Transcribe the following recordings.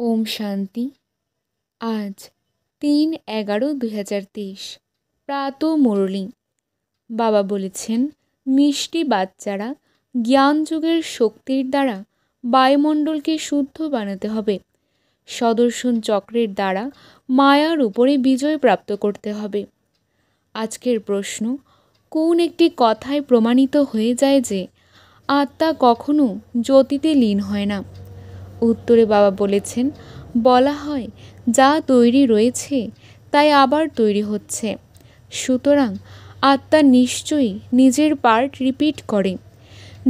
ওম শান্তি। আজ ৩/১১/২০২৩ প্রাত মুরলী। বাবা বলেছেন, মিষ্টি বাচ্চারা জ্ঞানযোগের শক্তির দ্বারা বায়ুমণ্ডলকে শুদ্ধ বানাতে হবে। সদর্শন চক্রের দ্বারা মায়ার উপরে বিজয় প্রাপ্ত করতে হবে। আজকের প্রশ্ন, কোন একটি কথায় প্রমাণিত হয়ে যায় যে আত্মা কখনো জ্যোতিতে লীন হয় না? উত্তরে বাবা বলেছেন, বলা হয় যা তৈরি রয়েছে তাই আবার তৈরি হচ্ছে। সুতরাং আত্মা নিশ্চয়ই নিজের পার্ট রিপিট করে।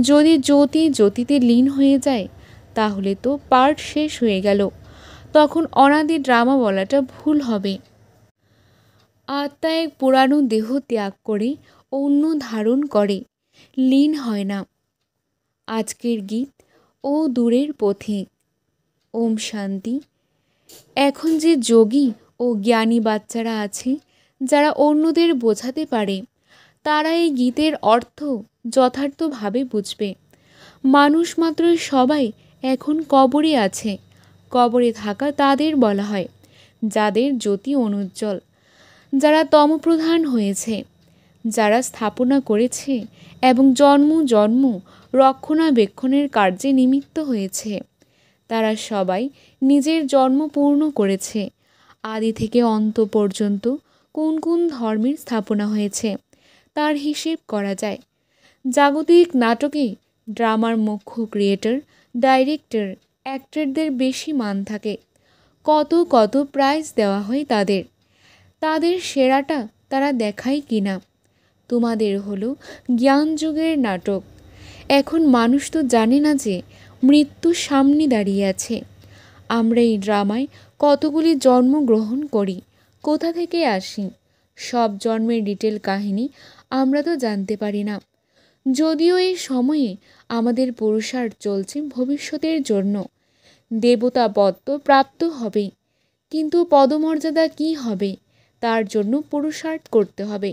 যদি জ্যোতি জ্যোতিতে লীন হয়ে যায় তাহলে তো পার্ট শেষ হয়ে গেল, তখন অনাদি ড্রামা বলাটা ভুল হবে। আত্মা এক পুরানো দেহ ত্যাগ করে অন্য ধারণ করে, লীন হয় না। আজকের গীত ও দূরের পথিক। ওম শান্তি। এখন যে যোগী ও জ্ঞানী বাচ্চারা আছে যারা অন্যদের বোঝাতে পারে, তারা এই গীতের অর্থ যথার্থভাবে বুঝবে। মানুষ মাত্রই সবাই এখন কবরে আছে। কবরে থাকা তাদের বলা হয় যাদের জ্যোতি অনুজ্জ্বল, যারা তমপ্রধান হয়েছে, যারা স্থাপনা করেছে এবং জন্ম জন্ম রক্ষণাবেক্ষণের কার্যে নিমিত্ত হয়েছে। তারা সবাই নিজের জন্ম পূর্ণ করেছে। আদি থেকে অন্ত পর্যন্ত কোন কোন ধর্মের স্থাপনা হয়েছে তার হিসেব করা যায়। জাগতিক নাটকে ড্রামার মুখ্য ক্রিয়েটর, ডাইরেক্টর, অ্যাক্টরদের বেশি মান থাকে। কত কত প্রাইজ দেওয়া হয় তাদের। তাদের সেরাটা তারা দেখায় কিনা? তোমাদের হলো জ্ঞানযুগের নাটক। এখন মানুষ তো জানে না যে মৃত্যু সামনে দাঁড়িয়ে আছে। আমরা এই ড্রামায় কতগুলি জন্মগ্রহণ করি, কোথা থেকে আসি, সব জন্মের ডিটেল কাহিনী আমরা তো জানতে পারি না। যদিও এই সময়ে আমাদের পুরুষার্থ চলছে ভবিষ্যতের জন্য। দেবতা পদ তো প্রাপ্ত হবেই, কিন্তু পদমর্যাদা কি হবে তার জন্য পুরুষার্থ করতে হবে।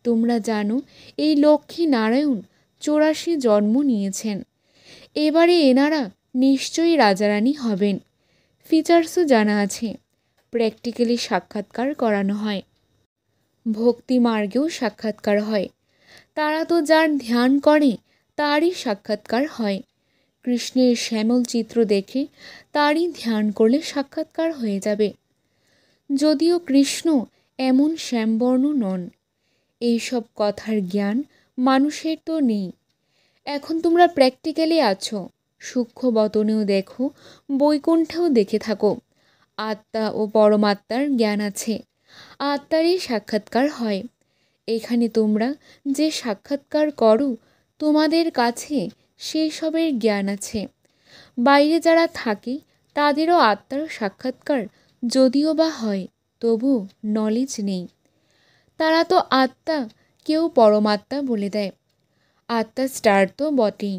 তোমরা জানো এই লক্ষ্মী নারায়ণ 84 জন্ম নিয়েছেন। এবারে এনারা নিশ্চয়ই রাজারানী হবেন। ফিচার্সও জানা আছে। প্র্যাকটিক্যালি সাক্ষাৎকার করানো হয়, ভক্তি মার্গেও সাক্ষাৎকার হয়। তারা তো যার ধ্যান করে তারই সাক্ষাৎকার হয়। কৃষ্ণের শ্যামল চিত্র দেখে তারই ধ্যান করলে সাক্ষাৎকার হয়ে যাবে। যদিও কৃষ্ণ এমন শ্যামবর্ণ নন, এইসব কথার জ্ঞান মানুষের তো নেই। এখন তোমরা প্র্যাকটিক্যালি আছো, সূক্ষ্ম বতনেও দেখো, বৈকুণ্ঠেও দেখে থাকো। আত্মা ও পরমাত্মার জ্ঞান আছে, আত্মারই সাক্ষাৎকার হয়। এখানে তোমরা যে সাক্ষাৎকার করো তোমাদের কাছে সেই সবের জ্ঞান আছে। বাইরে যারা থাকে তাদেরও আত্মার সাক্ষাৎকার যদিও বা হয়, তবু নলেজ নেই। তারা তো আত্মা, কেউ পরমাত্মা বলে দেয়। আত্মা স্টার তো বটেই,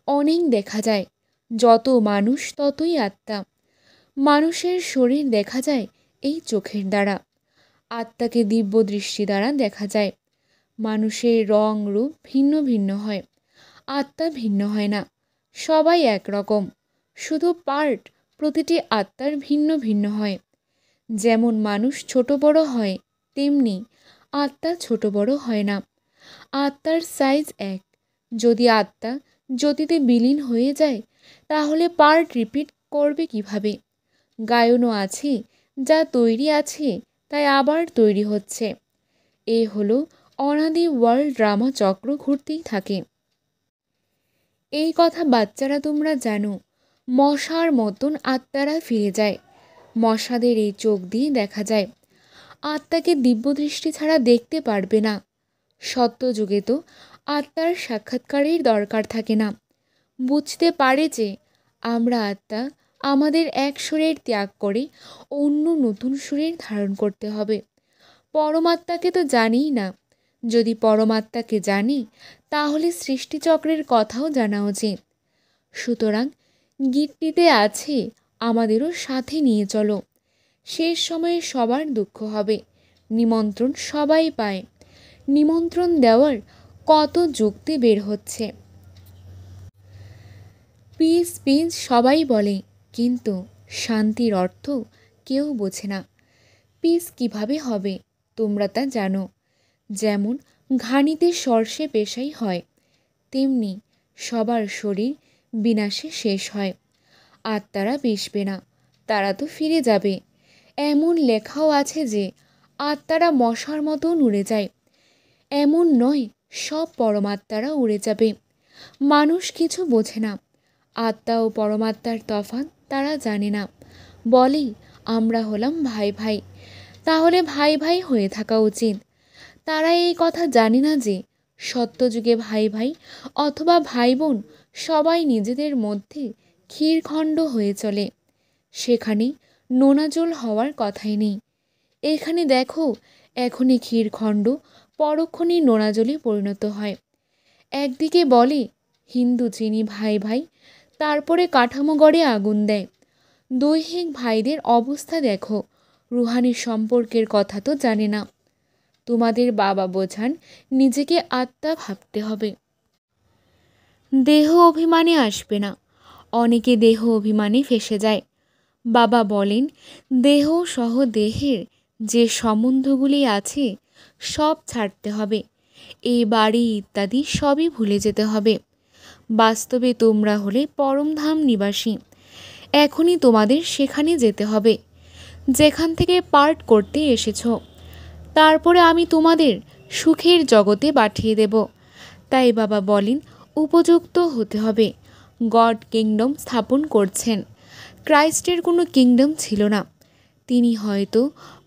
অনেক দেখা যায়। যত মানুষ ততই আত্মা। মানুষের শরীর দেখা যায় এই চোখের দ্বারা, আত্মাকে দিব্য দৃষ্টি দ্বারা দেখা যায়। মানুষের রং রূপ ভিন্ন ভিন্ন হয়, আত্মা ভিন্ন হয় না। সবাই একরকম, শুধু পার্ট প্রতিটি আত্মার ভিন্ন ভিন্ন হয়। যেমন মানুষ ছোট বড় হয়, তেমনি আত্মা ছোট বড় হয় না। আত্মার সাইজ এক। যদি আত্মা জ্যোতিতে বিলীন হয়ে যায় তাহলে পার্ট রিপিট করবে কিভাবে? গায়নও আছে, যা তৈরি আছে তাই আবার তৈরি হচ্ছে। এ হলো অনাদি ওয়ার্ল্ড ড্রামা চক্র ঘুরতেই থাকে। এই কথা বাচ্চারা তোমরা জানো। মশার মতন আত্মারা ফিরে যায়। মশাদের এই চোখ দিয়ে দেখা যায়। আত্মাকে দিব্যদৃষ্টি ছাড়া দেখতে পারবে না। সত্যযুগে তো আত্মার সাক্ষাৎকারের দরকার থাকে না। বুঝতে পারে যে আমরা আত্মা, আমাদের এক শরীর ত্যাগ করে অন্য নতুন শরীর ধারণ করতে হবে। পরমাত্মাকে তো জানিই না। যদি পরমাত্মাকে জানি তাহলে সৃষ্টিচক্রের কথাও জানা উচিত। সুতরাং গীতটিতে আছে আমাদেরও সাথে নিয়ে চলো। শেষ সময়ে সবার দুঃখ হবে, নিমন্ত্রণ সবাই পায়। নিমন্ত্রণ দেওয়ার কত যুক্তি বের হচ্ছে। পিস পিস সবাই বলে, কিন্তু শান্তির অর্থ কেউ বোঝে না। পিস কিভাবে হবে তোমরা তা জানো। যেমন ঘানিতে সর্ষে পেশাই হয়, তেমনি সবার শরীর বিনাশে শেষ হয়। আত্মারা মিশবে না, তারা তো ফিরে যাবে। এমন লেখাও আছে যে আত্মারা মশার মতো উড়ে যায়। এমন নয় সব পরমাত্মারা উড়ে যাবে। মানুষ কিছু বোঝে না। আত্মা ও পরমাত্মার তফাৎ তারা জানে না। বলেই আমরা হলাম ভাই ভাই, তাহলে ভাই ভাই হয়ে থাকা উচিত। তারা এই কথা জানে না যে সত্যযুগে ভাই ভাই অথবা ভাই বোন সবাই নিজেদের মধ্যে ক্ষীরখণ্ড হয়ে চলে। সেখানে নোনাজল হওয়ার কথাই নেই। এখানে দেখো, এখনই ক্ষীরখণ্ড পরক্ষণেই নোনাজলে পরিণত হয়। একদিকে বলে হিন্দু চিনি ভাই ভাই, তারপরে কাঠামো গড়ে আগুন দেয়। দৈহিক ভাইদের অবস্থা দেখো, রুহানি সম্পর্কের কথা তো জানে না। তোমাদের বাবা বোঝান নিজেকে আত্মা ভাবতে হবে। দেহ অভিমানে আসবে না। অনেকে দেহ অভিমানে ফেসে যায়। বাবা বলেন দেহ সহ দেহের যে সম্বন্ধগুলি আছে সব ছাড়তে হবে। এই বাড়ি ইত্যাদি সবই ভুলে যেতে হবে। বাস্তবে তোমরা হলে পরমধাম নিবাসী। এখনই তোমাদের সেখানে যেতে হবে যেখান থেকে পার্ট করতে এসেছো। তারপরে আমি তোমাদের সুখের জগতে পাঠিয়ে দেব। তাই বাবা বলেন উপযুক্ত হতে হবে। গড কিংডম স্থাপন করছেন। ক্রাইস্টের কোনো কিংডম ছিল না। তিনি হয়তো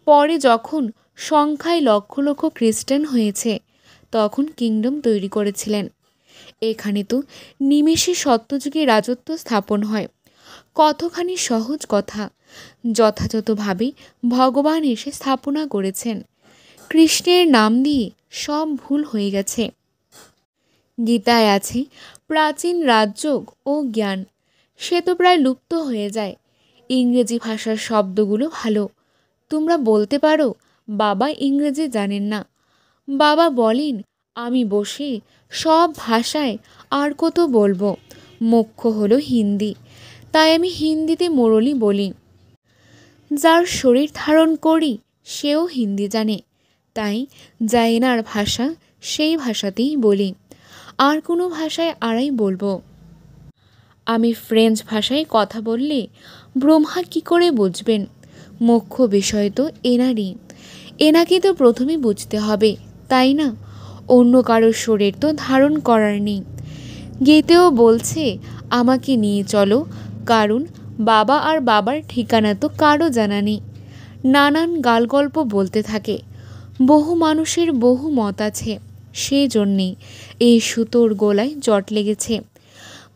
পরে যখন সংখ্যায় লক্ষ লক্ষ খ্রিস্টান হয়েছে তখন কিংডম তৈরি করেছিলেন। এখানে তো নিমেষে সত্যযুগে রাজত্ব স্থাপন হয়। কতখানি সহজ কথা। যথাযথভাবে ভগবান এসে স্থাপনা করেছেন। কৃষ্ণের নাম দিয়ে সব ভুল হয়ে গেছে। গীতায় আছে প্রাচীন রাজযোগ ও জ্ঞান, সে তো প্রায় লুপ্ত হয়ে যায়। ইংরেজি ভাষার শব্দগুলো ভালো। তোমরা বলতে পারো বাবা ইংরেজি জানেন না। বাবা বলেন আমি বসে সব ভাষায় আর কত বলবো, মুখ্য হলো হিন্দি, তাই আমি হিন্দিতে মুরলি বলি। যার শরীর ধারণ করি সেও হিন্দি জানে, তাই জাইনার ভাষা সেই ভাষাতেই বলি। আর কোনো ভাষায় আড়াই বলবো। আমি ফ্রেঞ্চ ভাষায় কথা বললে ব্রহ্মা কি করে বুঝবেন? মুখ্য বিষয় তো এনারই। এনাকে তো প্রথমে বুঝতে হবে, তাই না? অন্য কারোর শরীর তো ধারণ করার নেই। গীতেও বলছে আমাকে নিয়ে চলো, কারণ বাবা আর বাবার ঠিকানা তো কারো জানা নেই। নানান গালগল্প বলতে থাকে। বহু মানুষের বহু মত আছে, সেই জন্যেই এই সুতোর গোলায় জট লেগেছে।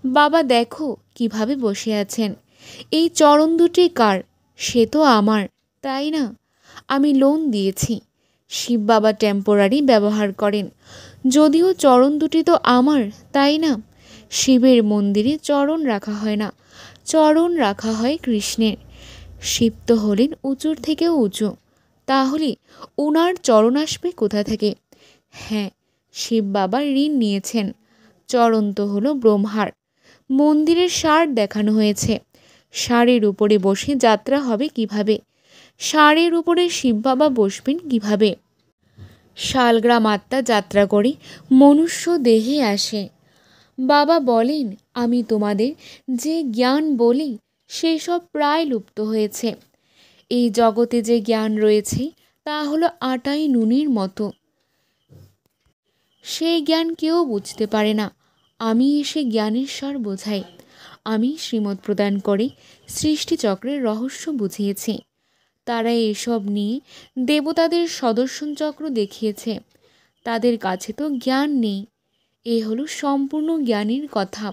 বাবা দেখো কিভাবে বসে আছেন। এই চরণ দুটি কার? সে তো আমার, তাই না? আমি লোন দিয়েছি। শিব বাবা টেম্পোরারি ব্যবহার করেন, যদিও চরণ দুটি তো আমার, তাই না? শিবের মন্দিরে চরণ রাখা হয় না, চরণ রাখা হয় কৃষ্ণের। শিব তো হলেন উঁচুর থেকেও উঁচু, তাহলে ওনার চরণ আসবে কোথা থেকে? হ্যাঁ, শিব বাবা ঋণ নিয়েছেন। চরণ তো হলো ব্রহ্মার। মন্দিরের ষাঁড় দেখানো হয়েছে। ষাঁড়ের উপরে বসে যাত্রা হবে কিভাবে? ষাঁড়ের উপরে শিব বাবা বসবেন কিভাবে? শালগ্রাম আত্মা যাত্রা করে মনুষ্য দেহে আসে। বাবা বলেন আমি তোমাদের যে জ্ঞান বলি সেসব প্রায় লুপ্ত হয়েছে। এই জগতে যে জ্ঞান রয়েছে তা হলো আটাই নুনের মতো। সেই জ্ঞান কেউ বুঝতে পারে না। আমি এসে জ্ঞানের সার বোঝাই। আমি শ্রীমত প্রদান করে সৃষ্টিচক্রের রহস্য বুঝিয়েছি। তারা এসব নিয়ে দেবতাদের সদর্শন চক্র দেখিয়েছে। তাদের কাছে তো জ্ঞান নেই। এ হলো সম্পূর্ণ জ্ঞানের কথা।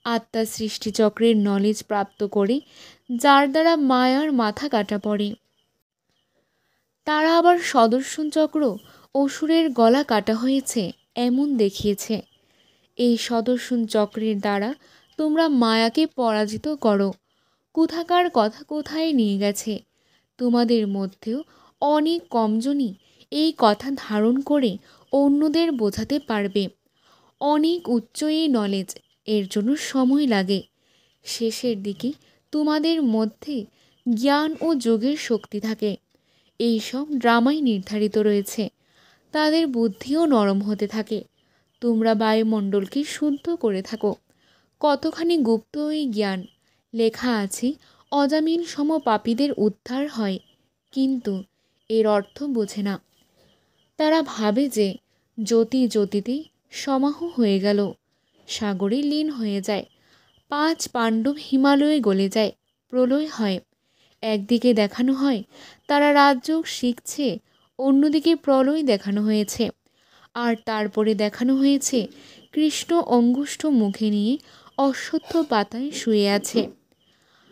আত্মা সৃষ্টিচক্রের নলেজ প্রাপ্ত করে যার দ্বারা মায়ার মাথা কাটা পড়ে। তারা আবার সদর্শন চক্র অসুরের গলা কাটা হয়েছে এমন দেখিয়েছে। এই সদর্শন চক্রের দ্বারা তোমরা মায়াকে পরাজিত করো। কোথাকার কথা কোথায় নিয়ে গেছে। তোমাদের মধ্যেও অনেক কমজনই এই কথা ধারণ করে অন্যদের বোঝাতে পারবে। অনেক উচ্চ এই নলেজ, এর জন্য সময় লাগে। শেষের দিকে তোমাদের মধ্যে জ্ঞান ও যোগের শক্তি থাকে। এইসব ড্রামায় নির্ধারিত রয়েছে। তাদের বুদ্ধিও নরম হতে থাকে। তোমরা বায়ুমণ্ডলকে শুদ্ধ করে থাকো। কতখানি গুপ্ত এই জ্ঞান! লেখা আছে অজামিল সম পাপীদের উদ্ধার হয়, কিন্তু এর অর্থ বোঝে না। তারা ভাবে যে জ্যোতি জ্যোতিতে সমাহ হয়ে গেল, সাগরে লীন হয়ে যায়। 5 পাণ্ডব হিমালয়ে গলে যায়, প্রলয় হয়। একদিকে দেখানো হয় তারা রাজযোগ শিখছে, অন্যদিকে প্রলয় দেখানো হয়েছে। আর তারপরে দেখানো হয়েছে কৃষ্ণ অঙ্গুষ্ঠ মুখে নিয়ে অশ্বত্থ পাতায় শুয়ে আছে।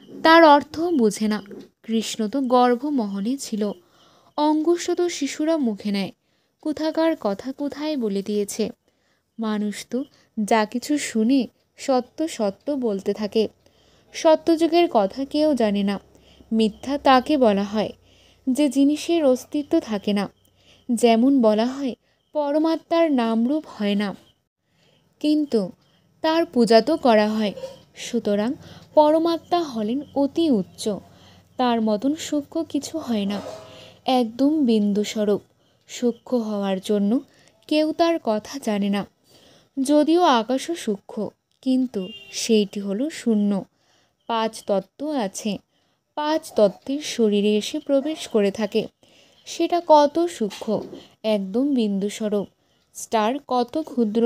তার অর্থ বোঝে না। কৃষ্ণ তো গর্ভমহলে ছিল, অঙ্গুষ্ঠ তো শিশুরা মুখে নেয়। কোথাকার কথা কোথায় বলে দিয়েছে। মানুষ তো যা কিছু শুনে সত্য সত্য বলতে থাকে। সত্যযুগের কথা কেউ জানে না। মিথ্যা তাকে বলা হয় যে জিনিসের অস্তিত্ব থাকে না। যেমন বলা হয় পরমাত্মার নামরূপ হয় না, কিন্তু তার পূজা তো করা হয়। সুতরাং পরমাত্মা হলেন অতি উচ্চ, তার মতন সূক্ষ্ম কিছু হয় না। একদম বিন্দুস্বরূপ। সূক্ষ্ম হওয়ার জন্য কেউ তার কথা জানে না। যদিও আকাশও সূক্ষ্ম, কিন্তু সেইটি হলো শূন্য। 5 তত্ত্ব আছে, 5 তত্ত্বের শরীরে এসে প্রবেশ করে থাকে। সেটা কত সূক্ষ্ম, একদম বিন্দুস্বরূপ। স্টার কত ক্ষুদ্র।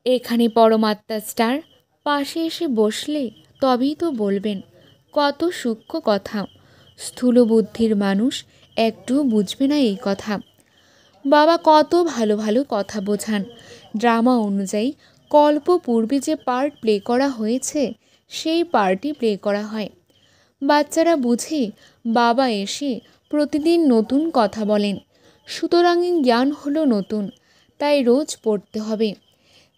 এখানে পরমাত্মা স্টার পাশে এসে বসলে তবেই তো বলবেন। কত সূক্ষ্ম কথা! স্থূল বুদ্ধির মানুষ একটুও বুঝবে না এই কথা। বাবা কত ভালো ভালো কথা বোঝান। ড্রামা অনুযায়ী কল্প পূর্বে যে পার্ট প্লে করা হয়েছে সেই পার্টই প্লে করা হয়। বাচ্চারা বুঝে বাবা এসে প্রতিদিন নতুন কথা বলেন। সুতরাং জ্ঞান হলো নতুন, তাই রোজ পড়তে হবে।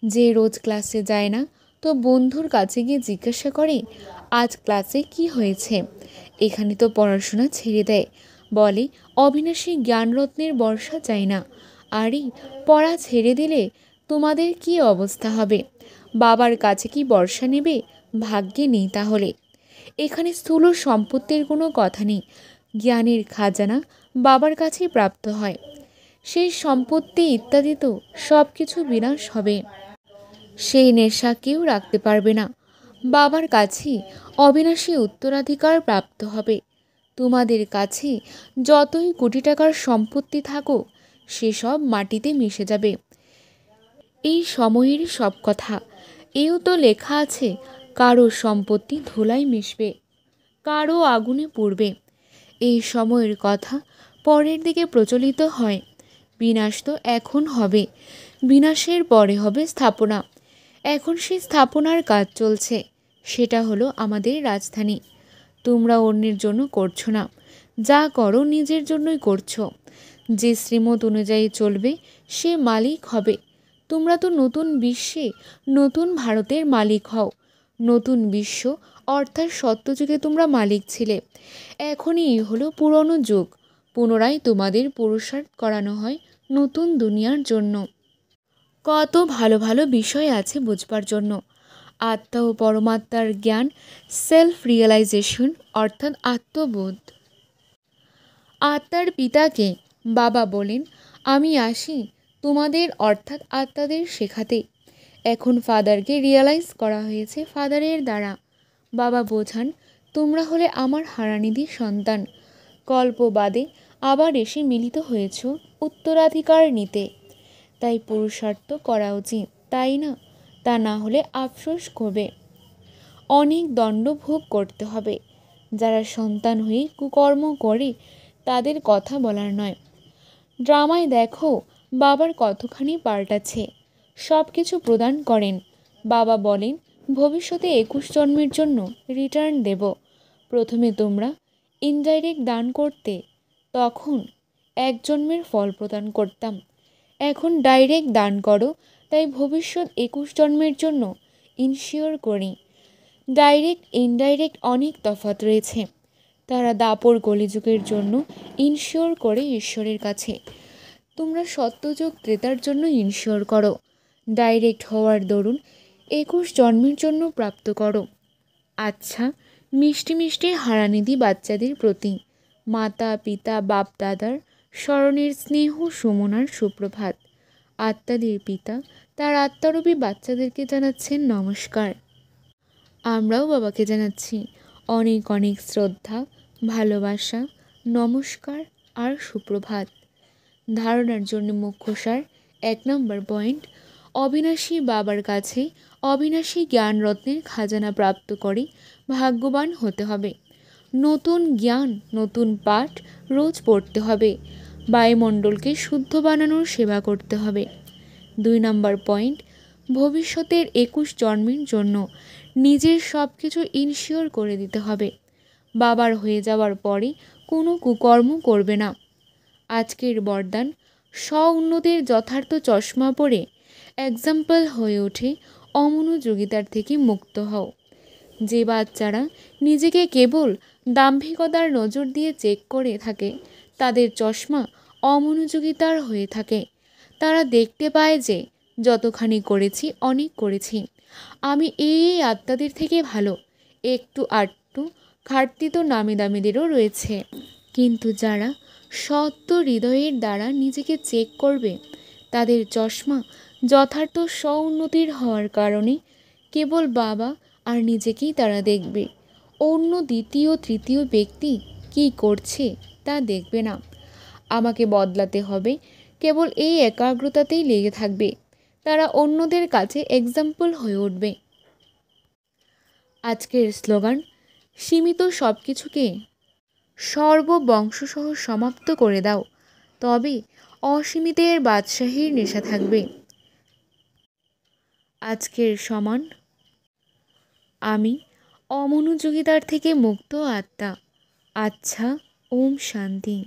যে রোজ ক্লাসে যায় না তো বন্ধুর কাছে গিয়ে জিজ্ঞাসা করে আজ ক্লাসে কি হয়েছে। এখানে তো পড়াশোনা ছেড়ে দেয়, বলে অবিনাশী জ্ঞানরত্নের বর্ষা চাই না। আরে পড়া ছেড়ে দিলে তোমাদের কি অবস্থা হবে? বাবার কাছে কি বর্ষা নেবে? ভাগ্যে নেই তাহলে। এখানে স্থূল সম্পত্তির কোনো কথা নেই। জ্ঞানের খাজানা বাবার কাছেই প্রাপ্ত হয়। সেই সম্পত্তি ইত্যাদি তো সব কিছু বিনাশ হবে। সেই নেশা কেউ রাখতে পারবে না। বাবার কাছেই অবিনাশী উত্তরাধিকার প্রাপ্ত হবে। তোমাদের কাছে যতই কোটি টাকার সম্পত্তি থাকুক সেসব মাটিতে মিশে যাবে। এই সময়ের সব কথা। এও তো লেখা আছে কারো সম্পত্তি ধুলায় মিশবে, কারো আগুনে পুড়বে। এই সময়ের কথা পরের দিকে প্রচলিত হয়। বিনাশ তো এখন হবে, বিনাশের পরে হবে স্থাপনা। এখন সেই স্থাপনার কাজ চলছে। সেটা হলো আমাদের রাজধানী। তোমরা অন্যের জন্য করছো না, যা করো নিজের জন্যই করছো। যে শ্রীমত অনুযায়ী চলবে সে মালিক হবে। তোমরা তো নতুন বিশ্বে নতুন ভারতের মালিক হও। নতুন বিশ্ব অর্থাৎ সত্যযুগে তোমরা মালিক ছিলে। এখনই হলো পুরনো যুগ। পুনরায় তোমাদের পুরুষার্থ করানো হয় নতুন দুনিয়ার জন্য। কত ভালো ভালো বিষয় আছে বুঝবার জন্য। আত্মা ও পরমাত্মার জ্ঞান, সেলফ রিয়েলাইজেশন অর্থাৎ আত্মবোধ। আত্মার পিতাকে বাবা বলেন আমি আসি তোমাদের অর্থাৎ আত্মাদের শেখাতে। এখন ফাদারকে রিয়েলাইজ করা হয়েছে ফাদারের দ্বারা। বাবা বোঝান তোমরা হলে আমার হারানিধির সন্তান। কল্প বাদে আবার এসে মিলিত হয়েছ উত্তরাধিকার নিতে। তাই পুরুষার্থ করা উচিত, তাই না? তা না হলে আফসোস করবে, অনেক দণ্ড ভোগ করতে হবে। যারা সন্তান হয়ে কুকর্ম করে তাদের কথা বলার নয়। ড্রামায় দেখো বাবার কতখানি পাল্টাচ্ছে। সব কিছু প্রদান করেন। বাবা বলেন ভবিষ্যতে 21 জন্মের জন্য রিটার্ন দেব। প্রথমে তোমরা ইনডাইরেক্ট দান করতে, তখন 1 জন্মের ফল প্রদান করতাম। এখন ডাইরেক্ট দান করো, তাই ভবিষ্যৎ 21 জন্মের জন্য ইনশিওর করি। ডাইরেক্ট ইনডাইরেক্ট অনেক তফাৎ রয়েছে। তারা দাপর কলিযুগের জন্য ইনশিওর করে ঈশ্বরের কাছে। তোমরা সত্যযুগ ত্রেতার জন্য ইনশিওর করো। ডাইরেক্ট হওয়ার দরুন 21 জন্মের জন্য প্রাপ্ত করো। আচ্ছা, মিষ্টি মিষ্টি হারানিধি বাচ্চাদের প্রতি মাতা পিতা বাপ দাদার স্মরণের স্নেহ সুমনার সুপ্রভাত। আত্মাদের পিতা তার আত্মারূপী বাচ্চাদেরকে জানাচ্ছেন নমস্কার। আমরাও বাবাকে জানাচ্ছি অনেক অনেক শ্রদ্ধা, ভালোবাসা, নমস্কার আর সুপ্রভাত। ধারণার জন্য মুখ্যসার 1 নম্বর পয়েন্ট, অবিনাশী বাবার কাছে অবিনাশী জ্ঞানরত্নের খাজানা প্রাপ্ত করে ভাগ্যবান হতে হবে। নতুন জ্ঞান, নতুন পাঠ রোজ পড়তে হবে। বায়ুমণ্ডলকে শুদ্ধ বানানোর সেবা করতে হবে। 2 নম্বর পয়েন্ট, ভবিষ্যতের 21 জন্মের জন্য নিজের সব কিছু ইনশিওর করে দিতে হবে। বাবার হয়ে যাওয়ার পরে কোনো কুকর্ম করবে না। আজকের বরদান, স্ব-উন্নতির যথার্থ চশমা পরে এক্সাম্পল হয়ে ওঠে অমনোযোগিতার থেকে মুক্ত হও। যে বাচ্চারা নিজেকে কেবল দাম্ভিকতার নজর দিয়ে চেক করে থাকে, তাদের চশমা অমনোযোগিতার হয়ে থাকে। তারা দেখতে পায় যে যতখানি করেছি অনেক করেছি, আমি এই আত্মাদের থেকে ভালো, একটু আধটু ঘাটতি তো নামি দামিদেরও রয়েছে। কিন্তু যারা সত্য হৃদয়ের দ্বারা নিজেকে চেক করবে, তাদের চশমা যথার্থ স্ব-উন্নতির হওয়ার কারণে কেবল বাবা আর নিজেকেই তারা দেখবে। অন্য দ্বিতীয় তৃতীয় ব্যক্তি কী করছে তা দেখবে না। আমাকে বদলাতে হবে, কেবল এই একাগ্রতাতেই লেগে থাকবে। তারা অন্যদের কাছে এক্সাম্পল হয়ে উঠবে। আজকের স্লোগান, সীমিত সব কিছুকে সর্ববংশসহ সমাপ্ত করে দাও, তবে অসীমিতের বাদশাহীর নেশা থাকবে। আজকের সমান, আমি অমনোযোগিতার থেকে মুক্ত আত্মা। আচ্ছা, ওম শান্তি।